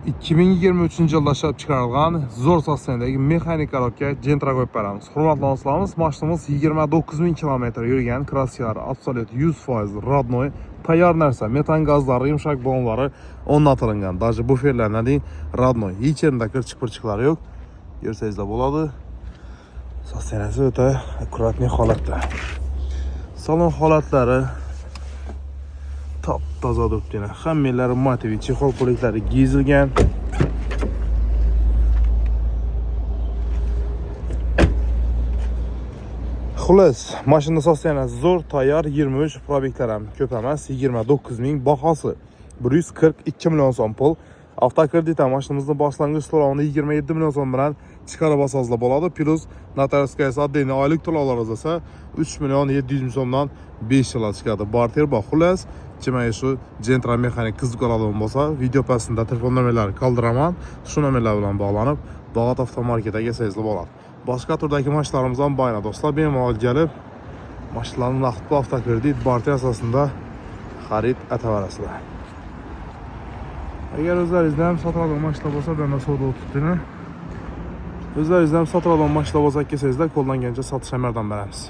2023 yılda ishlab chiqarilgan zo'r sostenidagi mexanik korobka Gentra qo'yib beramiz. Hurmatli do'stlarimiz, mashinamiz 29 000 kilometr yurgan, kraskalari absolut 100% rodnoy, tayyor narsa, metan gazlari, yumshoq bombalari o'rnatilgan. Даже buferlardan deyim rodnoy. Hech yerda kirchiq-pirchiqlari yo'q. Ko'rsangizlar bo'ladi. Sostenasi o'ta akkuratniy holatda. Salon holatlari top toza turibdi. Hammalari motiviy chexol bo'laklari gizilgan. Xullas, mashina sostenasi zo'r, tayyor, 23 probeklar ham ko'p emas, 29 000 bahosi 142 million so'm pul. Avtokredit mashinamizni boshlang'ich to'lovini 27 million so'm bilan chiqarib olsangizlar bo'ladi. Plus notariskaya отдельный oylik to'lovlar esa 3 million 700 ming so'mdan 5 yilga chiqadi. Barter bor. Xullas, chimayi shu Gentra mexanik qiziq oladigan bo'lsa, video pastida telefon nomerlari qoldiraman. Shu nomerlar bilan bog'lanib, Bog'ot avtomarketiga kelsangizlar bo'ladi. Boshqa turdagi mashinalarimiz ham bor do'stlar. Bemalol kelib, mashinalarni naqd pul, avtokredit, barter asosida xarid ataverasizlar. Agar o'zlaringizda ham sotadigan mashina bo'lsa, bunda savdo o'tibdimi? O'zlaringizda ham sotadigan mashina bo'lsa, kelsangizlar, qo'llangancha sotish ham yordam beramiz.